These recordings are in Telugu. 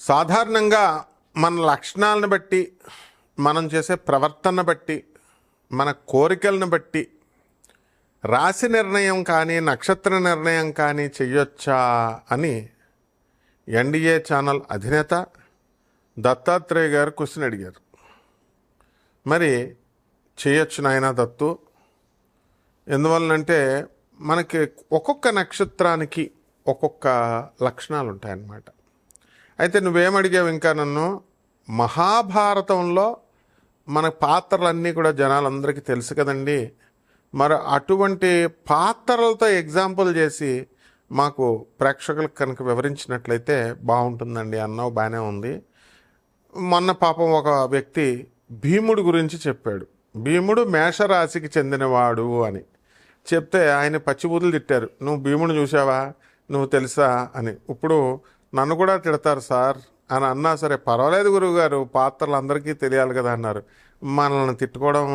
సాధారణంగా మన లక్షణాలను బట్టి, మనం చేసే ప్రవర్తన బట్టి, మన కోరికలను బట్టి రాశి నిర్ణయం కానీ నక్షత్ర నిర్ణయం కానీ చెయ్యొచ్చా అని ఎన్డీఏ ఛానల్ అధినేత దత్తాత్రేయ గారు క్వశ్చన్ అడిగారు. మరి చేయొచ్చు నాయన దత్తు. ఎందువలనంటే మనకి ఒక్కొక్క నక్షత్రానికి ఒక్కొక్క లక్షణాలు ఉంటాయన్నమాట. అయితే నువ్వేమడిగావు ఇంకా నన్ను, మహాభారతంలో మన పాత్రలన్నీ కూడా జనాలందరికీ తెలుసు కదండి, మరి అటువంటి పాత్రలతో ఎగ్జాంపుల్ చేసి మాకు ప్రేక్షకులకు కనుక వివరించినట్లయితే బాగుంటుందండి అన్నావు. బాగానే ఉంది. మొన్న పాపం ఒక వ్యక్తి భీముడు గురించి చెప్పాడు. భీముడు మేషరాశికి చెందినవాడు అని చెప్తే ఆయన పచ్చిబూతులు తిట్టారు. నువ్వు భీముడు చూసావా, నువ్వు తెలుసా అని. ఇప్పుడు నన్ను కూడా తిడతారు సార్ అని అన్నా సరే పర్వాలేదు గురువుగారు, పాత్రలు అందరికీ తెలియాలి కదా అన్నారు. మనల్ని తిట్టుకోవడం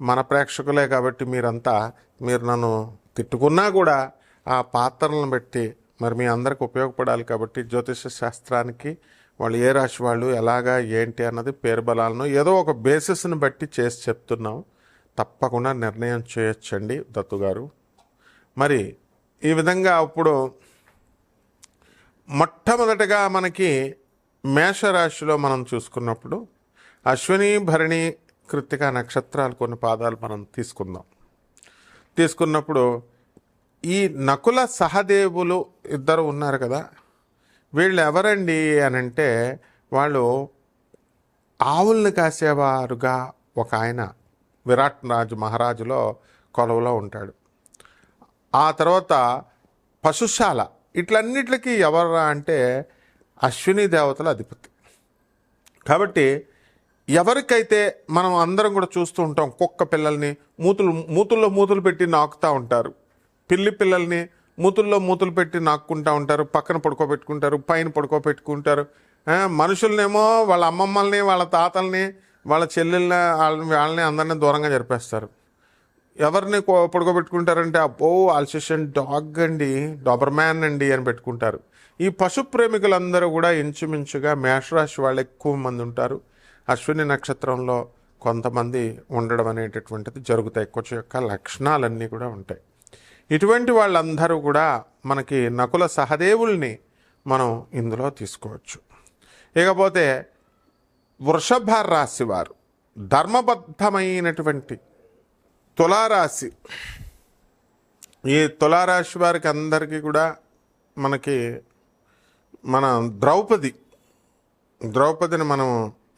మన ప్రేక్షకులే కాబట్టి మీరు నన్ను తిట్టుకున్నా కూడా ఆ పాత్రలను బట్టి మరి మీ అందరికి ఉపయోగపడాలి కాబట్టి జ్యోతిష శాస్త్రానికి వాళ్ళు ఏ రాశి వాళ్ళు ఎలాగా ఏంటి అన్నది పేరు బలాలను ఏదో ఒక బేసిస్ని బట్టి చేసి చెప్తున్నాం. తప్పకుండా నిర్ణయం చేయొచ్చండి దత్తుగారు. మరి ఈ విధంగా ఇప్పుడు మొట్టమొదటగా మనకి మేషరాశిలో మనం చూసుకున్నప్పుడు అశ్విని భరణి కృత్తిక నక్షత్రాలు కొన్ని పాదాలు మనం తీసుకున్నప్పుడు ఈ నకుల సహదేవులు ఇద్దరు ఉన్నారు కదా, వీళ్ళు ఎవరండి అని అంటే వాళ్ళు ఆవుల్ని కాసేవారుగా ఒక ఆయన విరాట్ మహారాజులో కొలువులో ఉంటాడు. ఆ తర్వాత పశుశాల ఇట్లన్నిటికీ ఎవరా అంటే అశ్విని దేవతల అధిపతి. కాబట్టి ఎవరికైతే మనం అందరం కూడా చూస్తూ ఉంటాం, కుక్క పిల్లల్ని మూతుల్లో మూతులు పెట్టి నాకుతూ ఉంటారు, పిల్లి పిల్లల్ని మూతులు పెట్టి నాక్కుంటూ ఉంటారు, పక్కన పడుకోబెట్టుకుంటారు, పైన పడుకోబెట్టుకుంటారు. మనుషులనేమో వాళ్ళ అమ్మమ్మల్ని, వాళ్ళ తాతల్ని, వాళ్ళ చెల్లెల్ని, వాళ్ళని అందరినీ దూరంగా జరిపేస్తారు. ఎవరిని పడుకోబెట్టుకుంటారంటే అబ్బో ఆల్సేషన్ డాగ్ అండి, డాబర్మ్యాన్ అండి అని పెట్టుకుంటారు. ఈ పశు ప్రేమికులందరూ కూడా ఇంచుమించుగా మేషరాశి వాళ్ళు ఎక్కువ మంది ఉంటారు. అశ్విని నక్షత్రంలో కొంతమంది ఉండడం అనేటటువంటిది జరుగుతాయి. కొంచెం యొక్క లక్షణాలన్నీ కూడా ఉంటాయి. ఇటువంటి వాళ్ళందరూ కూడా మనకి నకుల సహదేవుల్ని మనం ఇందులో తీసుకోవచ్చు. ఇకపోతే వృషభ రాశి వారు ధర్మబద్ధమైనటువంటి తులారాశి. ఈ తులారాశి వారికి అందరికీ కూడా మనకి మన ద్రౌపదిని మనం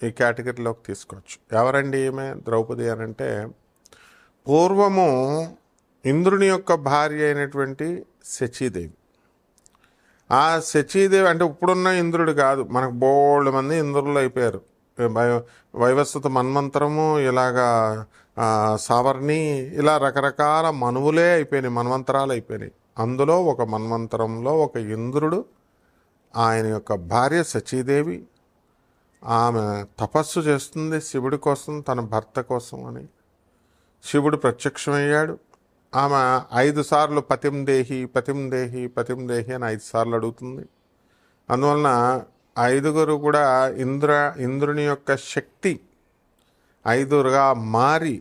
ఈ కేటగిరీలోకి తీసుకోవచ్చు. ఎవరండి ఈమె ద్రౌపది అని అంటే పూర్వము ఇంద్రుని యొక్క భార్య అయినటువంటి శచీదేవి. ఆ శచీదేవి అంటే ఇప్పుడున్న ఇంద్రుడు కాదు, మనకు బోల్డ్ మంది ఇంద్రులు అయిపోయారు. వైవస్వత మన్వంతరము, ఇలాగా సావర్ణి, ఇలా రకరకాల మనువులే అయిపోయినాయి, మన్వంతరాలు అయిపోయినాయి. అందులో ఒక మన్వంతరంలో ఒక ఇంద్రుడు, ఆయన యొక్క భార్య శచీదేవి, ఆమె తపస్సు చేస్తుంది శివుడి కోసం, తన భర్త కోసం అని. శివుడు ప్రత్యక్షమయ్యాడు. ఆమె 5 సార్లు పతిందేహి పతిందేహి పతిందేహి అని 5 సార్లు అడుగుతుంది. అందువలన 5గురు కూడా ఇంద్రుని యొక్క శక్తి 5గా మారి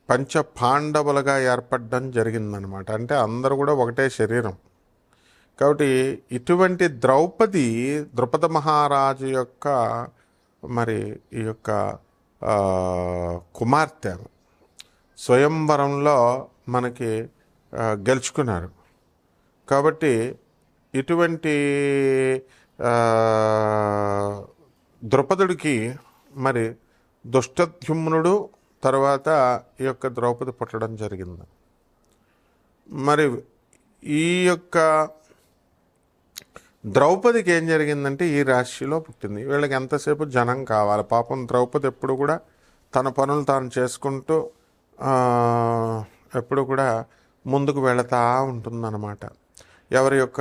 పంచ పాండవులుగా ఏర్పడడం జరిగిందనమాట. అంటే అందరూ కూడా ఒకటే శరీరం. కాబట్టి ఇటువంటి ద్రౌపద మహారాజు యొక్క మరి ఈ యొక్క కుమార్తె స్వయంవరంలో మనకి గెలుచుకున్నారు. కాబట్టి ఇటువంటి ద్రౌపదుడికి మరి దుష్టద్యుమ్నుడు తర్వాత ఈ యొక్క ద్రౌపది పుట్టడం జరిగింది. మరి ఈ యొక్క ద్రౌపదికి ఏం జరిగిందంటే ఈ రాశిలో పుట్టింది. వీళ్ళకి ఎంతసేపు జనం కావాలి. పాపం ద్రౌపది ఎప్పుడు కూడా తన పనులు తాను చేసుకుంటూ ఎప్పుడు కూడా ముందుకు వెళతా ఉంటుందన్నమాట. ఎవరి యొక్క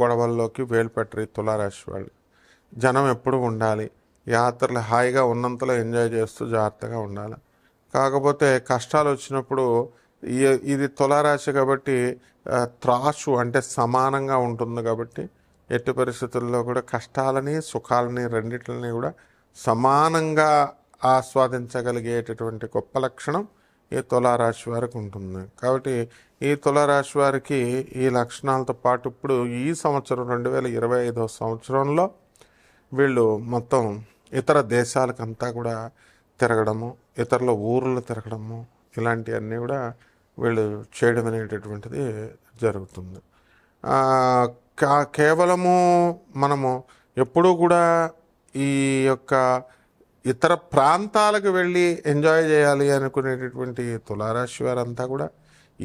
గొడవల్లోకి వేలు పెట్టరు తులారాశి వాళ్ళు. జనం ఎప్పుడు ఉండాలి, యాత్రలు హాయిగా ఉన్నంతలో ఎంజాయ్ చేస్తూ జాగ్రత్తగా ఉండాలి. కాకపోతే కష్టాలు వచ్చినప్పుడు ఇది తులారాశి కాబట్టి త్రాసు అంటే సమానంగా ఉంటుంది కాబట్టి ఎట్టి పరిస్థితుల్లో కూడా కష్టాలని సుఖాలని రెండిటిని కూడా సమానంగా ఆస్వాదించగలిగేటటువంటి గొప్ప లక్షణం ఈ తులారాశి వారికి ఉంటుంది. కాబట్టి ఈ తులారాశి వారికి ఈ లక్షణాలతో పాటు ఇప్పుడు ఈ సంవత్సరం 2025 సంవత్సరంలో వీళ్ళు మొత్తం ఇతర దేశాలకంతా కూడా తిరగడము, ఇతరుల ఊర్లు తిరగడము, ఇలాంటివన్నీ కూడా వీళ్ళు చేయడం అనేటటువంటిది జరుగుతుంది. కేవలము మనము ఎప్పుడూ కూడా ఈ యొక్క ఇతర ప్రాంతాలకు వెళ్ళి ఎంజాయ్ చేయాలి అనుకునేటటువంటి తులారాశి వారంతా కూడా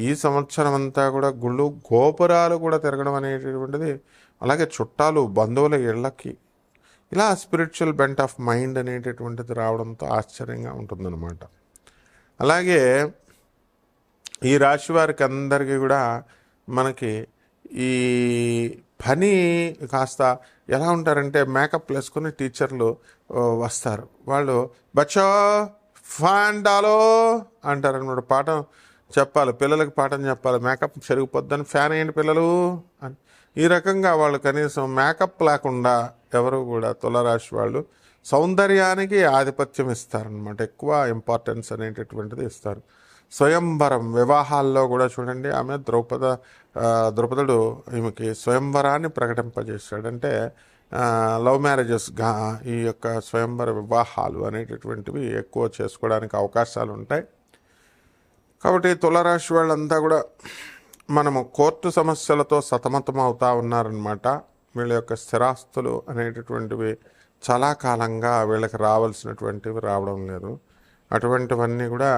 ఈ సంవత్సరం అంతా కూడా గుళ్ళు గోపురాలు కూడా తిరగడం అనేటటువంటిది, అలాగే చుట్టాలు బంధువుల ఇళ్ళకి, ఇలా స్పిరిచువల్ బెంట్ ఆఫ్ మైండ్ అనేటటువంటిది రావడంతో ఆశ్చర్యంగా ఉంటుందన్నమాట. అలాగే ఈ రాశి వారికి అందరికీ కూడా మనకి ఈ పని కాస్త ఎలా ఉంటారంటే మేకప్ వేసుకుని టీచర్లు వస్తారు. వాళ్ళు బచ్చో ఫ్యాన్ డాలో అంటారనమాట. పాఠం చెప్పాలి, పిల్లలకి పాఠం చెప్పాలి, మేకప్ చెరిగిపోద్దని ఫ్యాన్ వేయండి పిల్లలు అని. ఈ రకంగా వాళ్ళు కనీసం మేకప్ లేకుండా ఎవరు కూడా తులారాశి వాళ్ళు సౌందర్యానికి ఆధిపత్యం ఇస్తారనమాట. ఎక్కువ ఇంపార్టెన్స్ అనేటటువంటిది ఇస్తారు. స్వయంవరం వివాహాల్లో కూడా చూడండి, ఆమె ద్రౌపదుడు ఈమెకి స్వయంవరాన్ని ప్రకటింపజేశాడు. అంటే లవ్ మ్యారేజెస్గా ఈ యొక్క స్వయంవర వివాహాలు అనేటటువంటివి ఎక్కువ చేసుకోవడానికి అవకాశాలు ఉంటాయి. కాబట్టి తులారాశి వాళ్ళంతా కూడా మనము కోర్టు సమస్యలతో సతమతం అవుతూ ఉన్నారనమాట. వీళ్ళ యొక్క స్థిరాస్తులు అనేటటువంటివి చాలా కాలంగా వీళ్ళకి రావాల్సినటువంటివి రావడం లేదు. అటువంటివన్నీ కూడా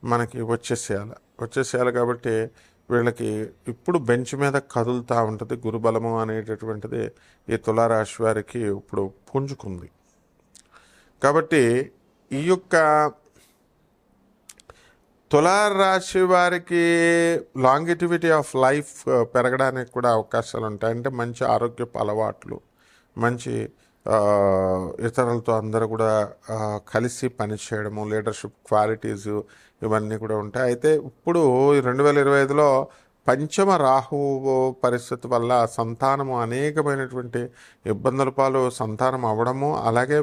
మనకి వచ్చేసేయాలి కాబట్టి వీళ్ళకి ఇప్పుడు బెంచ్ మీద కదులుతూ ఉంటుంది. గురుబలము అనేటటువంటిది ఈ తులారాశి వారికి ఇప్పుడు పుంజుకుంది. కాబట్టి ఈ యొక్క తులారాశి వారికి లాంగిటివిటీ ఆఫ్ లైఫ్ పెరగడానికి కూడా అవకాశాలు ఉంటాయి. అంటే మంచి ఆరోగ్యపు అలవాట్లు, మంచి ఇతరులతో అందరూ కూడా కలిసి పనిచేయడము, లీడర్షిప్ క్వాలిటీస్ ఇవన్నీ కూడా ఉంటాయి. అయితే ఇప్పుడు 2025లో పంచమ రాహువు పరిస్థితి వల్ల సంతానము అనేకమైనటువంటి ఇబ్బందుల పాలు సంతానం అవ్వడము, అలాగే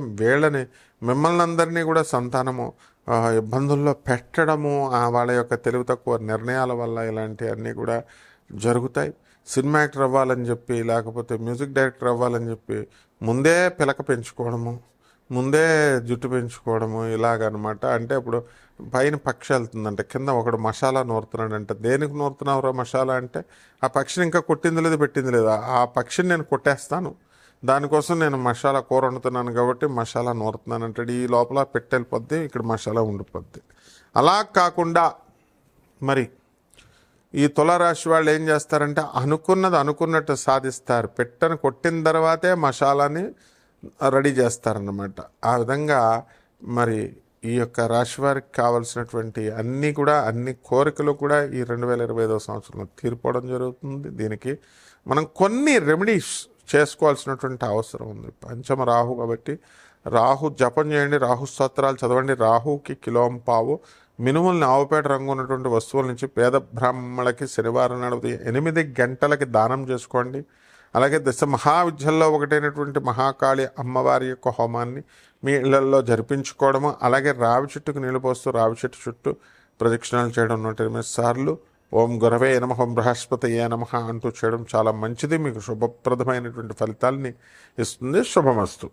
మిమ్మల్ని అందరినీ కూడా సంతానము ఇబ్బందుల్లో పెట్టడము, వాళ్ళ యొక్క తెలివి తక్కువ నిర్ణయాల వల్ల ఇలాంటివన్నీ కూడా జరుగుతాయి. సినిమా యాక్టర్ అవ్వాలని చెప్పి, లేకపోతే మ్యూజిక్ డైరెక్టర్ అవ్వాలని చెప్పి ముందే పిలక పెంచుకోవడము, ముందే జుట్టు పెంచుకోవడము, ఇలాగనమాట. అంటే ఇప్పుడు పైన పక్షి వెళ్తుందంటే కింద ఒకడు మసాలా నూరుతున్నాడంటే, దేనికి నూరుతున్నావురా మసాలా అంటే, ఆ పక్షిని ఇంకా కొట్టింది లేదు పెట్టింది లేదు, ఆ పక్షిని నేను కొట్టేస్తాను, దానికోసం నేను మసాలా కూర వండుతున్నాను కాబట్టి మసాలా నూరుతున్నాను అంటాడు. ఈ లోపల పెట్టెళ్ళిపోద్ది, ఇక్కడ మసాలా ఉండిపోద్ది. అలా కాకుండా మరి ఈ తులారాశి వాళ్ళు ఏం చేస్తారంటే అనుకున్నది అనుకున్నట్టు సాధిస్తారు. పెట్టని కొట్టిన తర్వాతే మసాలాని రెడీ చేస్తారన్నమాట. ఆ విధంగా మరి ఈ యొక్క రాశి వారికి కావాల్సినటువంటి అన్ని కోరికలు కూడా ఈ 2025 సంవత్సరంలో తీరిపోవడం జరుగుతుంది. దీనికి మనం కొన్ని రెమెడీస్ చేసుకోవాల్సినటువంటి అవసరం ఉంది. పంచమ రాహు కాబట్టి రాహు జపం చేయండి, రాహు స్తోత్రాలు చదవండి. రాహుకి కిలోంపావు మినుముల్ని ఆవుపేట రంగు ఉన్నటువంటి వస్తువుల నుంచి పేద బ్రాహ్మణులకి శనివారం నాడు 8 గంటలకి దానం చేసుకోండి. అలాగే దశ మహావిద్యల్లో ఒకటైనటువంటి మహాకాళి అమ్మవారి యొక్క హోమాన్ని మీ ఇళ్లలో జరిపించుకోవడము, అలాగే రావి చెట్టుకు నీళ్ళు పోస్తూ రావి చెట్టు చుట్టూ ప్రదక్షిణాలు చేయడం 108 సార్లు ఓం గురవే నమః, ఓం బృహస్పతయే నమః అంటూ చేయడం చాలా మంచిది. మీకు శుభప్రదమైనటువంటి ఫలితాలని ఇస్తుంది. శుభమస్తు.